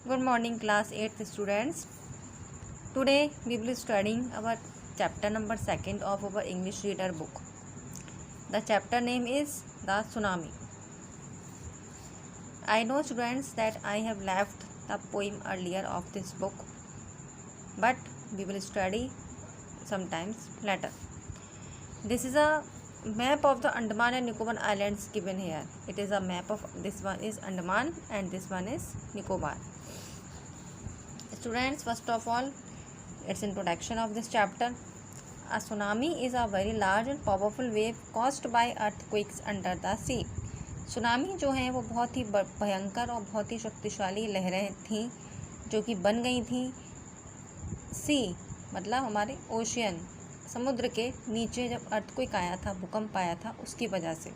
Good morning class 8th students. Today we will studying our chapter number 2 of our English reader book. The chapter name is The Tsunami. I know students that I have left the poem earlier of this book, but we will study sometimes later. This is a map of the Andaman and Nicobar Islands given here. It is a map of, this one is Andaman and this one is Nicobar. Students, first of all, its introduction of this chapter. A tsunami is a very large and powerful wave caused by earthquakes under the sea. Tsunami जो है वो बहुत ही भयंकर और बहुत ही शक्तिशाली लहरें थीं जो कि बन गई थी सी मतलब हमारे ओशियन समुद्र के नीचे जब अर्थक्वेक आया था, भूकंप आया था, उसकी वजह से।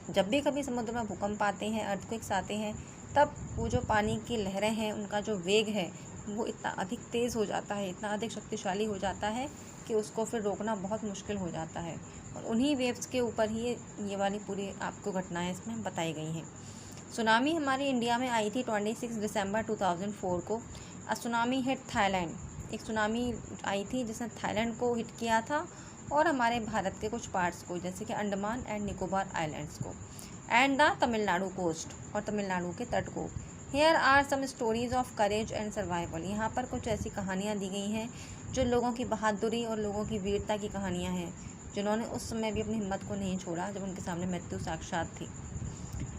जब भी कभी समुद्र में भूकंप आते हैं, अर्थक्वेक्स आते हैं, तब वो जो पानी की लहरें हैं उनका जो वेग है वो इतना अधिक तेज़ हो जाता है, इतना अधिक शक्तिशाली हो जाता है कि उसको फिर रोकना बहुत मुश्किल हो जाता है। और उन्हीं वेव्स के ऊपर ही ये वाली पूरी आपको घटनाएं इसमें बताई गई हैं। सुनामी हमारे इंडिया में आई थी 26 दिसंबर 2004 को। अ सुनामी हिट थाईलैंड, एक सुनामी आई थी जिसने थाईलैंड को हिट किया था और हमारे भारत के कुछ पार्ट्स को, जैसे कि अंडमान एंड निकोबार आइलैंड्स को, एंड द तमिलनाडु कोस्ट और तमिलनाडु के तट को। Here are some stories of courage and survival. यहाँ पर कुछ ऐसी कहानियाँ दी गई हैं जो लोगों की बहादुरी और लोगों की वीरता की कहानियाँ हैं, जिन्होंने उस समय भी अपनी हिम्मत को नहीं छोड़ा जब उनके सामने मृत्यु साक्षात थी।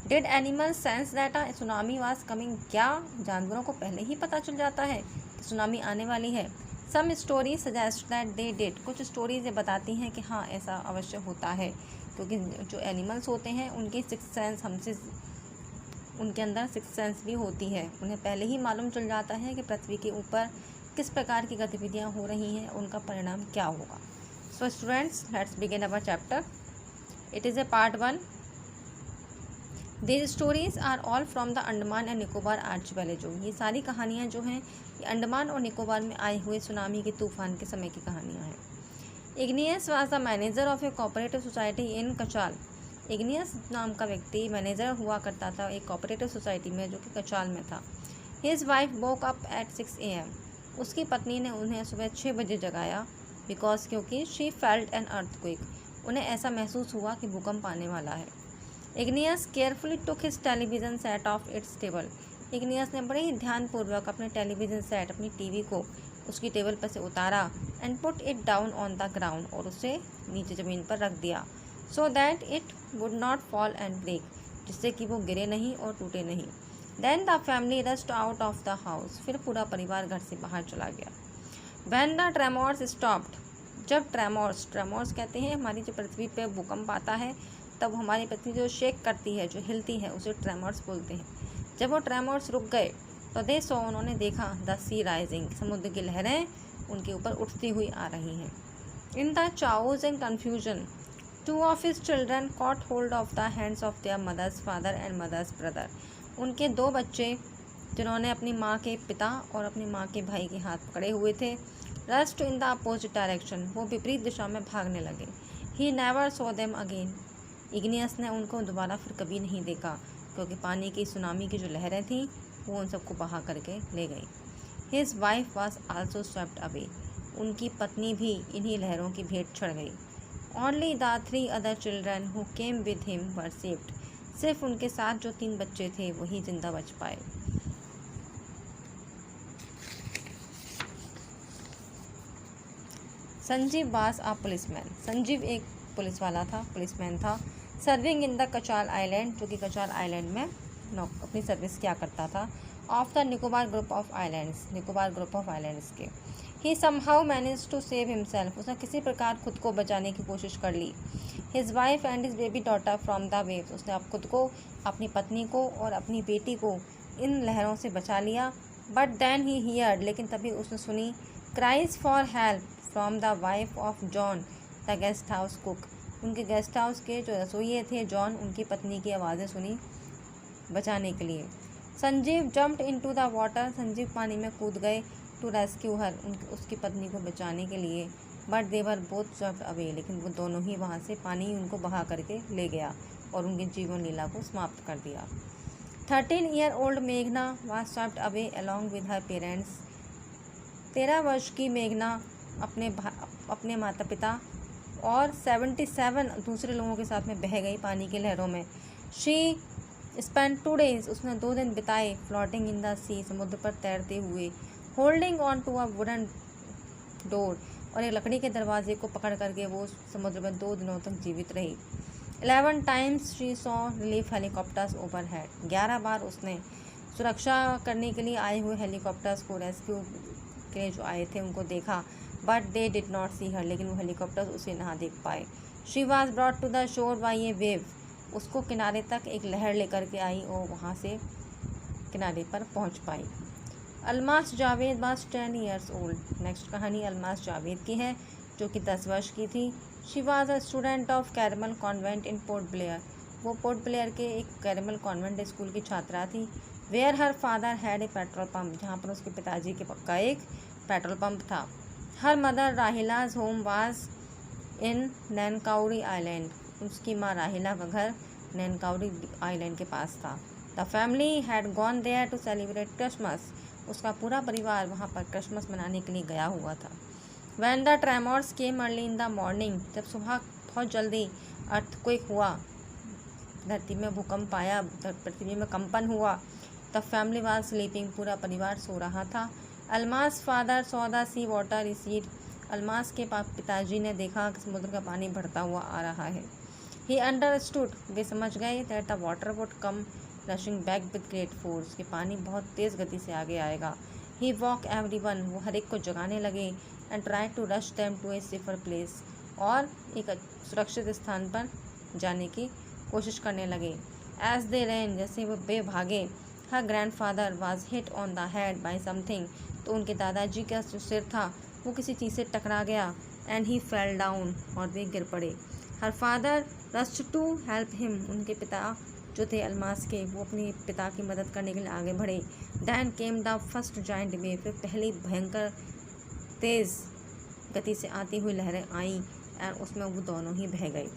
Did animal sense that a tsunami was coming. क्या जानवरों को पहले ही पता चल जाता है कि सुनामी आने वाली है। Some stories suggest that they did. कुछ स्टोरीज ये बताती हैं कि हाँ ऐसा अवश्य होता है, क्योंकि जो एनिमल्स होते हैं उनकी सिक्स सेंस हमसे, उनके अंदर सिक्स सेंस भी होती है। उन्हें पहले ही मालूम चल जाता है कि पृथ्वी के ऊपर किस प्रकार की गतिविधियाँ हो रही हैं, उनका परिणाम क्या होगा। So students, let's begin our chapter. It is a part 1. These stories are all from the Andaman and Nicobar archipelago. ये सारी कहानियाँ जो हैं ये अंडमान और निकोबार में आए हुए सुनामी के तूफान के समय की कहानियाँ हैं. Ignatius was the manager of a cooperative society in Katchal. Ignatius नाम का व्यक्ति मैनेजर हुआ करता था एक कोऑपरेटिव सोसाइटी में जो कि कचाल में था. His wife woke up at 6 AM. उसकी पत्नी ने उन्हें सुबह 6 बजे जगाया, बिकॉज क्योंकि शी फेल्ट एन अर्थक्वेक. उन्हें ऐसा महसूस हुआ कि भूकंप आने वाला है. Igneous carefully took his television set of its table. Igneous ने बड़े ही ध्यानपूर्वक अपने टेलीविज़न सेट, अपनी टीवी को उसकी टेबल पर से उतारा and put it down on the ground, और उसे नीचे ज़मीन पर रख दिया, so that it would not fall and break, जिससे कि वो गिरे नहीं और टूटे नहीं. Then the family rushed out of the house. फिर पूरा परिवार घर से बाहर चला गया. When the tremors stopped. जब ट्रेमोर्स कहते हैं हमारी जो पृथ्वी पे भूकंप आता है तब हमारी पृथ्वी जो शेक करती है, जो हिलती है, उसे ट्रेमोर्स बोलते हैं. जब वो ट्रेमोर्स रुक गए तो दे सो, उन्होंने देखा द सी राइजिंग. समुद्र की लहरें उनके ऊपर उठती हुई आ रही हैं. In the चाउज and confusion 2 of his children caught hold of the hands of their mother's father and mother's brother. उनके 2 बच्चे जिन्होंने अपनी माँ के पिता और अपनी माँ के भाई के हाथ पकड़े हुए थे, rust in the opposite direction. वो विपरीत दिशा में भागने लगे. He never so them again. Igneous ने उनको दोबारा फिर कभी नहीं देखा, क्योंकि पानी की सुनामी की जो लहरें थीं वो उन सबको बहा करके ले गई. His wife was also swept away. उनकी पत्नी भी इन्हीं लहरों की भेंट चढ़ गई. Only the 3 other children who came with him were saved. सिर्फ उनके साथ जो 3 बच्चे थे वही जिंदा बच पाए. Sanjeev was a policeman. Sanjeev एक पुलिस वाला था, पुलिसमैन था. सर्विंग इन द कचाल आइलैंड, जो कि कचाल आइलैंड में अपनी सर्विस किया करता था. Of the Nicobar group of islands, Nicobar group of islands के. He somehow manage to save himself. उसने किसी प्रकार खुद को बचाने की कोशिश कर ली. His wife and his baby daughter from the waves. उसने अब खुद को, अपनी पत्नी को और अपनी बेटी को इन लहरों से बचा लिया. बट देन ही हियर्ड, लेकिन तभी उसने सुनी cries for help from the wife of John the guest house cook. उनके गेस्ट हाउस के जो रसोइये थे जॉन, उनकी पत्नी की आवाज़ें सुनी बचाने के लिए. Sanjeev jumped into the water. Sanjeev पानी में कूद गए टू रेस्क्यू हर, उसकी पत्नी को बचाने के लिए. But they were both swept away. लेकिन वो दोनों ही वहाँ से, पानी उनको बहा करके ले गया और उनकी जीवन लीला को समाप्त कर दिया. 13-year-old मेघना was swept away along with her parents. 13 वर्ष की मेघना अपने माता पिता और 77 दूसरे लोगों के साथ में बह गई पानी की लहरों में. She spent 2 days. उसने 2 दिन बिताए floating in the sea. समुद्र पर तैरते हुए. Holding on to a wooden door. और एक लकड़ी के दरवाजे को पकड़ करके वो समुद्र में 2 दिनों तक जीवित रही. 11 times she saw relief helicopters overhead. 11 बार उसने सुरक्षा करने के लिए आए हुए हेलीकॉप्टर्स को, रेस्क्यू के लिए जो आए थे उनको देखा. But they did not see her. लेकिन वो हेलीकॉप्टर्स उसे ना देख पाए. She was brought to the shore by a wave. उसको किनारे तक एक लहर लेकर के आई और वहाँ से किनारे पर पहुँच पाई. Almas Javed was 10 years old. Next कहानी अलमास जावेद की है जो कि 10 वर्ष की थी. She was a student of Carmel convent in Port Blair. वो पोर्ट ब्लेयर के एक कैरमल कॉन्वेंट स्कूल की छात्रा थी. Where her father had a petrol pump. जहाँ पर उसके पिताजी के पक्का एक पेट्रोल पंप था. Her mother Rahila's home was in Nancowry island. उसकी माँ राहिला का घर नैनकाउरी आइलैंड के पास था. The family had gone there to celebrate Christmas. उसका पूरा परिवार वहाँ पर क्रिसमस मनाने के लिए गया हुआ था. When the tremors came early in the morning. जब सुबह बहुत जल्दी अर्थक्वेक हुआ, धरती में भूकंप आया, पृथ्वी में कंपन हुआ. तब फैमिली वाज स्लीपिंग. पूरा परिवार सो रहा था. Almas father saw the sea water recede. Almas के पिताजी ने देखा कि समुद्र का पानी बढ़ता हुआ आ रहा है. He understood. वे समझ गए that the water would come rushing back with great force. कि पानी बहुत तेज़ गति से आगे आएगा. He woke everyone. वो हर एक को जगाने लगे. And try to rush them to a safer place. और एक सुरक्षित स्थान पर जाने की कोशिश करने लगे. As they ran. जैसे वो भागे. Her grandfather was hit on the head by something. तो उनके दादाजी का जो सिर था वो किसी चीज़ से टकरा गया. And he fell down. और वे गिर पड़े. Her father rushed to help him. उनके पिता जो थे अलमास के, वो अपने पिता की मदद करने के लिए आगे बढ़े. Then came the first giant wave. फिर पहली भयंकर तेज़ गति से आती हुई लहरें आईं एंड उसमें वो दोनों ही बह गई.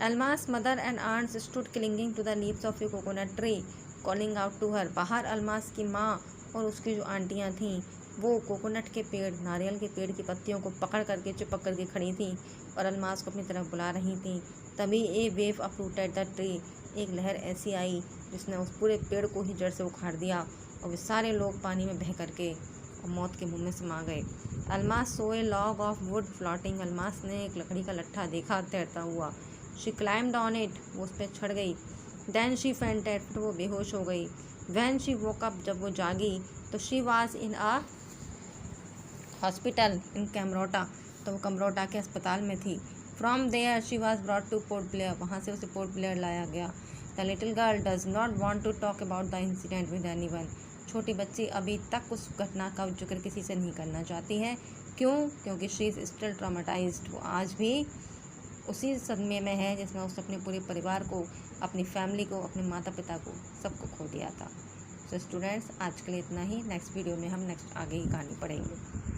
Almas mother and aunts stood clinging to the leaves of a coconut tree calling out to her. बाहर अलमास की माँ और उसकी जो आंटियाँ थीं वो कोकोनट के पेड़, नारियल के पेड़ की पत्तियों को पकड़ करके चिपक करके खड़ी थीं और अलमास को अपनी तरफ बुला रही थीं. तभी ए वेव अपरूटेड द ट्री. एक लहर ऐसी आई जिसने उस पूरे पेड़ को ही जड़ से उखाड़ दिया और वे सारे लोग पानी में बह करके और मौत के मुंह में समा गए. Almas saw a log of wood floating. Almas ने एक लकड़ी का लट्ठा देखा तैरता हुआ. She climbed on it. वो उस पर चढ़ गई. Then she fainted. फिर वो बेहोश हो गई. When she woke up. जब वो जागी तो she was in a hospital in Kamorta. तो वो कमरोटा के अस्पताल में थी. From there she was brought to Port Blair. वहाँ से उसे पोर्ट ब्लेयर लाया गया. The little girl does not want to talk about the incident with anyone. छोटी बच्ची अभी तक उस घटना का जिक्र किसी से नहीं करना चाहती है. क्यों? क्योंकि शी इज़ स्टिल ट्रॉमेटाइज्ड. वो आज भी उसी सदमे में है जिसमें उसने अपने पूरे परिवार को, अपनी फैमिली को, अपने माता पिता को, सबको खो दिया था. सो स्टूडेंट्स, आज के लिए इतना ही. नेक्स्ट वीडियो में हम आगे की कहानी पढ़ेंगे.